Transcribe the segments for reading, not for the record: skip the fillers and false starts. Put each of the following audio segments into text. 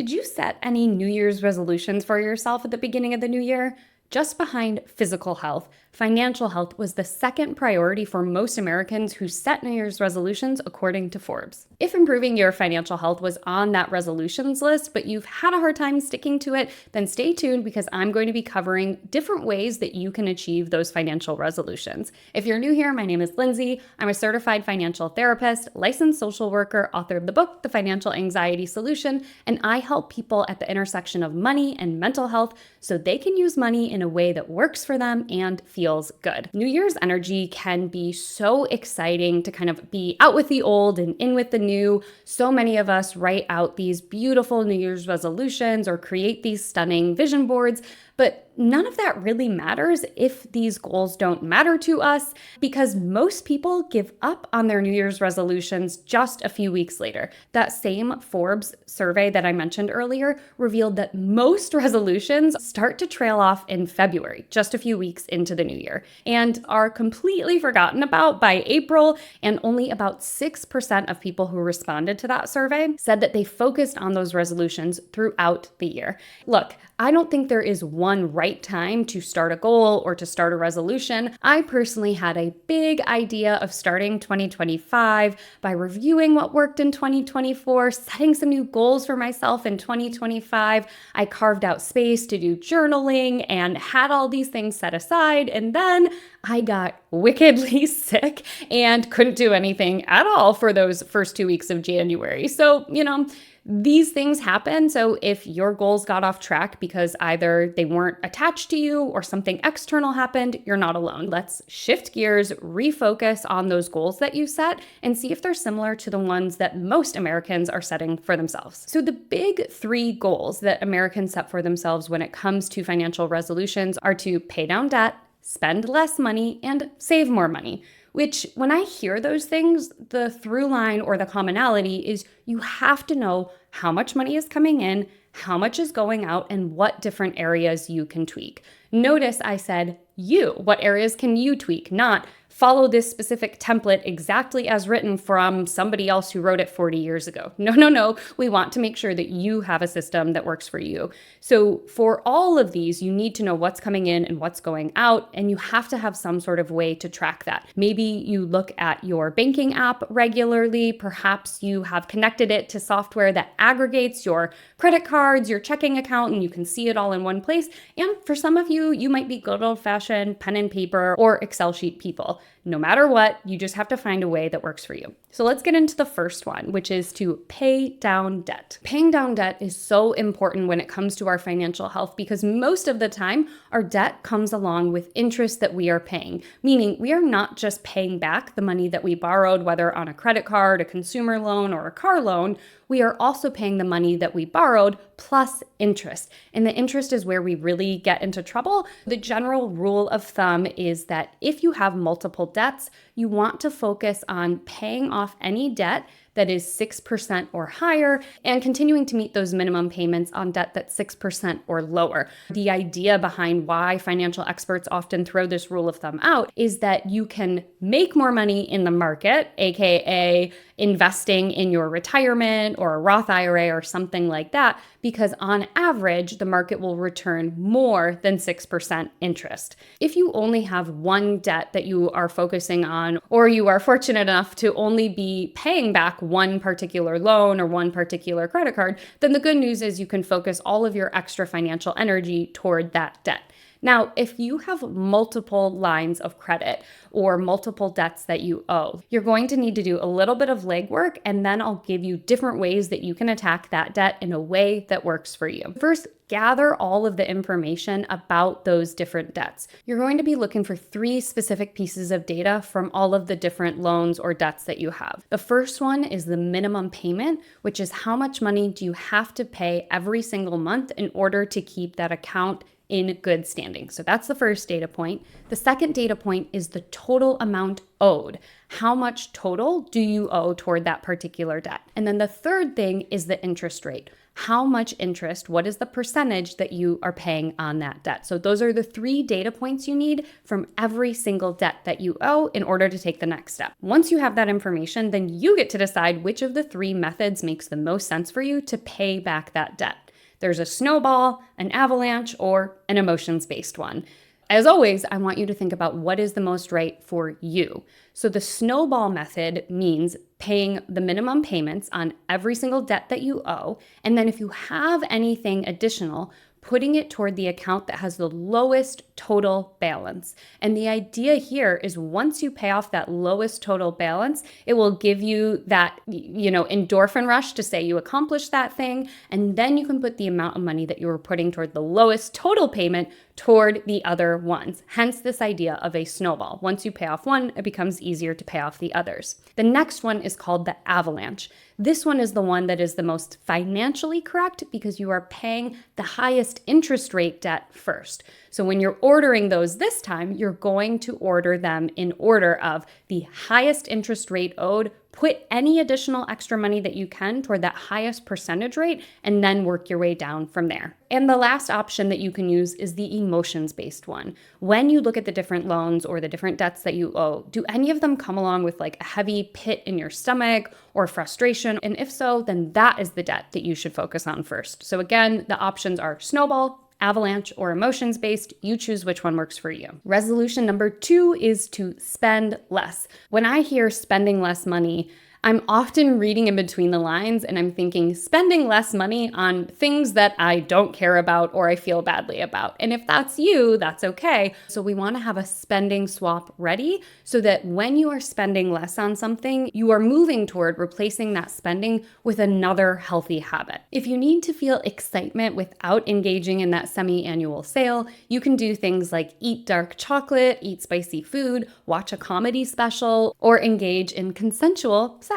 Did you set any New Year's resolutions for yourself at the beginning of the new year? Just behind physical health, financial health was the second priority for most Americans who set New Year's resolutions, according to Forbes. If improving your financial health was on that resolutions list, but you've had a hard time sticking to it, then stay tuned because I'm going to be covering different ways that you can achieve those financial resolutions. If you're new here, my name is Lindsay. I'm a certified financial therapist, licensed social worker, author of the book, The Financial Anxiety Solution, and I help people at the intersection of money and mental health so they can use money in a way that works for them and feels good. New Year's energy can be so exciting to kind of be out with the old and in with the new. So many of us write out these beautiful New Year's resolutions or create these stunning vision boards, but none of that really matters if these goals don't matter to us because most people give up on their New Year's resolutions just a few weeks later. That same Forbes survey that I mentioned earlier revealed that most resolutions start to trail off in February, just a few weeks into the new year, and are completely forgotten about by April. And only about 6% of people who responded to that survey said that they focused on those resolutions throughout the year. Look, I don't think there is one right time to start a goal or to start a resolution. I personally had a big idea of starting 2025 by reviewing what worked in 2024, setting some new goals for myself in 2025. I carved out space to do journaling and had all these things set aside. And then I got wickedly sick and couldn't do anything at all for those first 2 weeks of January. So, these things happen. So if your goals got off track because either they weren't attached to you or something external happened, you're not alone. Let's shift gears, refocus on those goals that you set, and see if they're similar to the ones that most Americans are setting for themselves. So the big three goals that Americans set for themselves when it comes to financial resolutions are to pay down debt, spend less money, and save more money. Which, when I hear those things, the through line or the commonality is you have to know how much money is coming in, how much is going out, and what different areas you can tweak. Notice I said what areas can you tweak, not follow this specific template exactly as written from somebody else who wrote it 40 years ago. No. We want to make sure that you have a system that works for you. So for all of these, you need to know what's coming in and what's going out, and you have to have some sort of way to track that. Maybe you look at your banking app regularly. Perhaps you have connected it to software that aggregates your credit cards, your checking account, and you can see it all in one place. And for some of you, you might be good old-fashioned pen and paper or Excel sheet people. No matter what, you just have to find a way that works for you. So let's get into the first one, which is to pay down debt. Paying down debt is so important when it comes to our financial health because most of the time, our debt comes along with interest that we are paying, meaning we are not just paying back the money that we borrowed, whether on a credit card, a consumer loan, or a car loan. We are also paying the money that we borrowed plus interest. And the interest is where we really get into trouble. The general rule of thumb is that if you have multiple debts, you want to focus on paying off any debt that is 6% or higher and continuing to meet those minimum payments on debt that's 6% or lower. The idea behind why financial experts often throw this rule of thumb out is that you can make more money in the market, aka investing in your retirement or a Roth IRA or something like that, because on average, the market will return more than 6% interest. If you only have one debt that you are focusing on, or you are fortunate enough to only be paying back one particular loan or one particular credit card, then the good news is you can focus all of your extra financial energy toward that debt. Now, if you have multiple lines of credit or multiple debts that you owe, you're going to need to do a little bit of legwork, and then I'll give you different ways that you can attack that debt in a way that works for you. First, gather all of the information about those different debts. You're going to be looking for 3 specific pieces of data from all of the different loans or debts that you have. The first one is the minimum payment, which is how much money do you have to pay every single month in order to keep that account in good standing. So that's the first data point. The second data point is the total amount owed. How much total do you owe toward that particular debt? And then the third thing is the interest rate. how much interest, what is the percentage that you are paying on that debt. So those are the 3 data points you need from every single debt that you owe in order to take the next step. Once you have that information, then you get to decide which of the 3 methods makes the most sense for you to pay back that debt. There's a snowball, an avalanche, or an emotions-based one. As always, I want you to think about what is the most right for you. So the snowball method means paying the minimum payments on every single debt that you owe. And then if you have anything additional, putting it toward the account that has the lowest total balance. And the idea here is once you pay off that lowest total balance, it will give you that, endorphin rush to say you accomplished that thing. And then you can put the amount of money that you were putting toward the lowest total payment toward the other ones. Hence this idea of a snowball. Once you pay off one, it becomes easier to pay off the others. The next one is called the avalanche. This one is the one that is the most financially correct because you are paying the highest interest rate debt first. So when you're ordering those this time, you're going to order them in order of the highest interest rate owed, put any additional extra money that you can toward that highest percentage rate, and then work your way down from there. And the last option that you can use is the emotions-based one. When you look at the different loans or the different debts that you owe, do any of them come along with like a heavy pit in your stomach or frustration? And if so, then that is the debt that you should focus on first. So again, the options are snowball, avalanche, or emotions-based. You choose which one works for you. Resolution number 2 is to spend less. When I hear spending less money, I'm often reading in between the lines and I'm thinking spending less money on things that I don't care about or I feel badly about. And if that's you, that's okay. So we want to have a spending swap ready so that when you are spending less on something, you are moving toward replacing that spending with another healthy habit. If you need to feel excitement without engaging in that semi-annual sale, you can do things like eat dark chocolate, eat spicy food, watch a comedy special, or engage in consensual sex.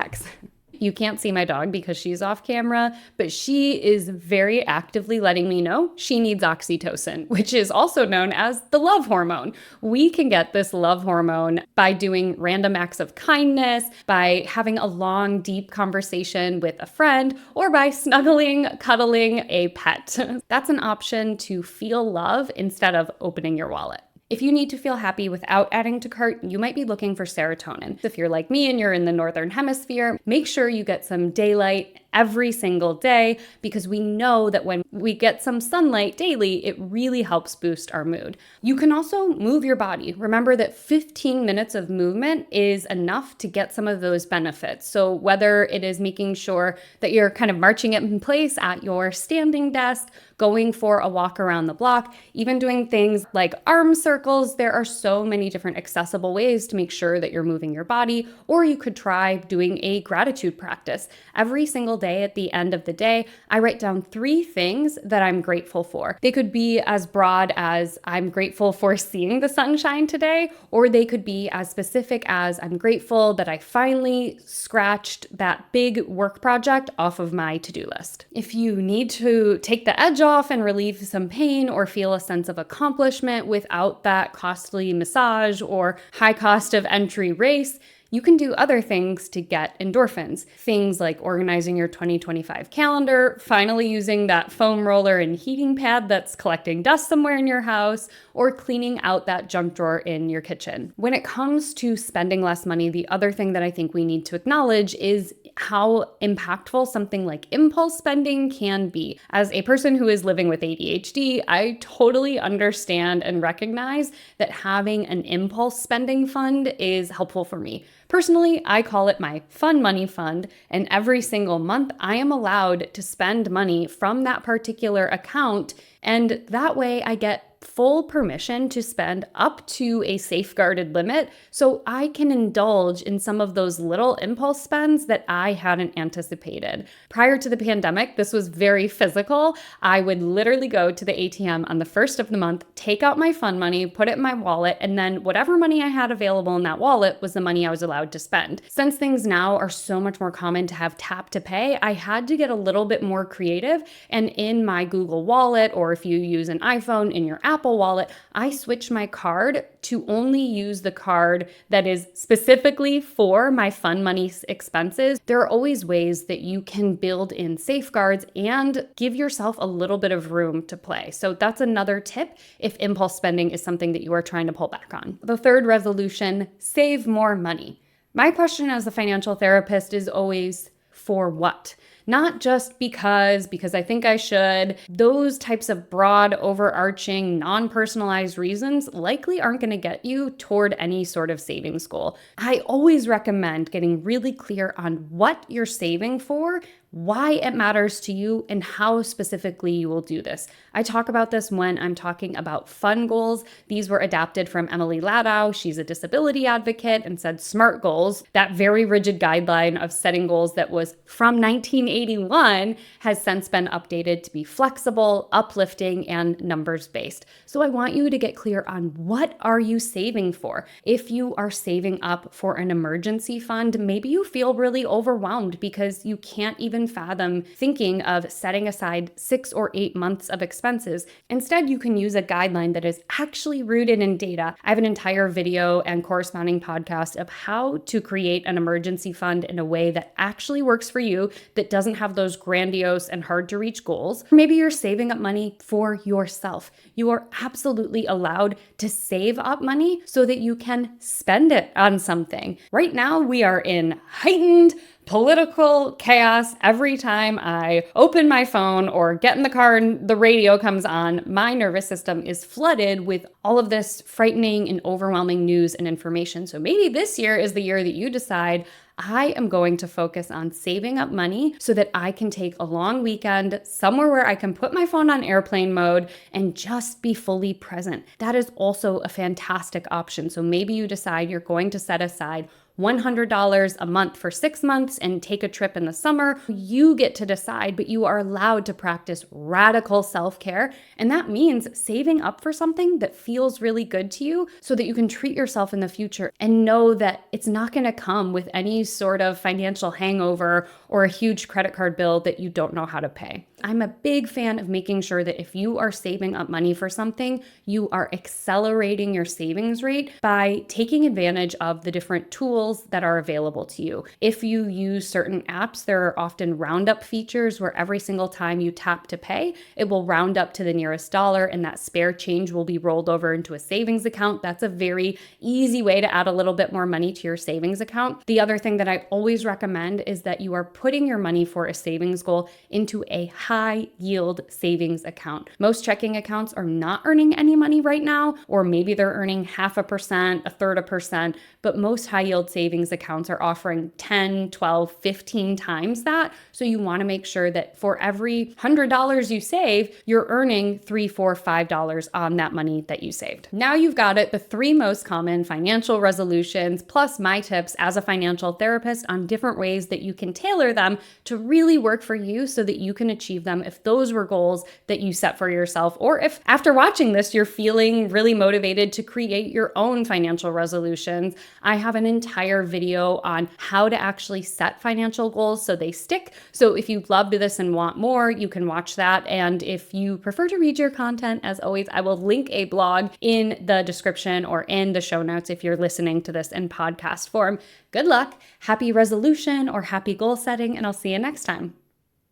You can't see my dog because she's off camera, but she is very actively letting me know she needs oxytocin, which is also known as the love hormone. We can get this love hormone by doing random acts of kindness, by having a long, deep conversation with a friend, or by snuggling, cuddling a pet. That's an option to feel love instead of opening your wallet. If you need to feel happy without adding to cart, you might be looking for serotonin. If you're like me and you're in the northern hemisphere, make sure you get some daylight every single day because we know that when we get some sunlight daily, it really helps boost our mood. You can also move your body. Remember that 15 minutes of movement is enough to get some of those benefits. So whether it is making sure that you're kind of marching it in place at your standing desk, going for a walk around the block, even doing things like arm circles, there are so many different accessible ways to make sure that you're moving your body. Or you could try doing a gratitude practice. Every single day at the end of the day, I write down 3 things that I'm grateful for. They could be as broad as I'm grateful for seeing the sunshine today, or they could be as specific as I'm grateful that I finally scratched that big work project off of my to-do list. If you need to take the edge off and relieve some pain or feel a sense of accomplishment without that costly massage or high cost of entry race, you can do other things to get endorphins. Things like organizing your 2025 calendar, finally using that foam roller and heating pad that's collecting dust somewhere in your house, or cleaning out that junk drawer in your kitchen. When it comes to spending less money, the other thing that I think we need to acknowledge is how impactful something like impulse spending can be. As a person who is living with ADHD, I totally understand and recognize that having an impulse spending fund is helpful for me. Personally, I call it my fun money fund, and every single month I am allowed to spend money from that particular account, and that way I get full permission to spend up to a safeguarded limit so I can indulge in some of those little impulse spends that I hadn't anticipated. Prior to the pandemic, this was very physical. I would literally go to the ATM on the first of the month, take out my fun money, put it in my wallet, and then whatever money I had available in that wallet was the money I was allowed to spend. Since things now are so much more common to have tap to pay, I had to get a little bit more creative, and in my Google Wallet, or if you use an iPhone in your App Apple Wallet, I switch my card to only use the card that is specifically for my fun money expenses. There are always ways that you can build in safeguards and give yourself a little bit of room to play. So that's another tip if impulse spending is something that you are trying to pull back on. The third resolution, save more money. My question as a financial therapist is always, for what? Not just because I think I should. Those types of broad, overarching, non-personalized reasons likely aren't going to get you toward any sort of savings goal. I always recommend getting really clear on what you're saving for, why it matters to you, and how specifically you will do this. I talk about this when I'm talking about fun goals. These were adapted from Emily Ladau. She's a disability advocate and said SMART goals, that very rigid guideline of setting goals that was from 1981, has since been updated to be flexible, uplifting, and numbers-based. So I want you to get clear on what are you saving for. If you are saving up for an emergency fund, maybe you feel really overwhelmed because you can't even fathom thinking of setting aside 6 or 8 months of expenses. Instead, you can use a guideline that is actually rooted in data. I have an entire video and corresponding podcast of how to create an emergency fund in a way that actually works for you, that doesn't have those grandiose and hard to reach goals. Maybe you're saving up money for yourself. You are absolutely allowed to save up money so that you can spend it on something. Right now, we are in heightened political chaos. Every time I open my phone or get in the car and the radio comes on, my nervous system is flooded with all of this frightening and overwhelming news and information. So maybe this year is the year that you decide, I am going to focus on saving up money so that I can take a long weekend somewhere where I can put my phone on airplane mode and just be fully present. That is also a fantastic option. So maybe you decide you're going to set aside $100 a month for 6 months and take a trip in the summer. You get to decide, but you are allowed to practice radical self-care. And that means saving up for something that feels really good to you so that you can treat yourself in the future and know that it's not going to come with any sort of financial hangover or a huge credit card bill that you don't know how to pay. I'm a big fan of making sure that if you are saving up money for something, you are accelerating your savings rate by taking advantage of the different tools that are available to you. If you use certain apps, there are often roundup features where every single time you tap to pay, it will round up to the nearest dollar and that spare change will be rolled over into a savings account. That's a very easy way to add a little bit more money to your savings account. The other thing that I always recommend is that you are putting your money for a savings goal into a high yield savings account. Most checking accounts are not earning any money right now, or maybe they're earning 0.5%, a third of percent, but most high yield savings accounts are offering 10, 12, 15 times that. So you want to make sure that for every $100 you save, you're earning $3, $4, $5 on that money that you saved. Now you've got it, the 3 most common financial resolutions, plus my tips as a financial therapist on different ways that you can tailor them to really work for you so that you can achieve them if those were goals that you set for yourself, or if after watching this, you're feeling really motivated to create your own financial resolutions. I have an entire video on how to actually set financial goals so they stick. So if you loved this and want more, you can watch that. And if you prefer to read your content, as always, I will link a blog in the description or in the show notes if you're listening to this in podcast form. Good luck, happy resolution or happy goal setting, and I'll see you next time.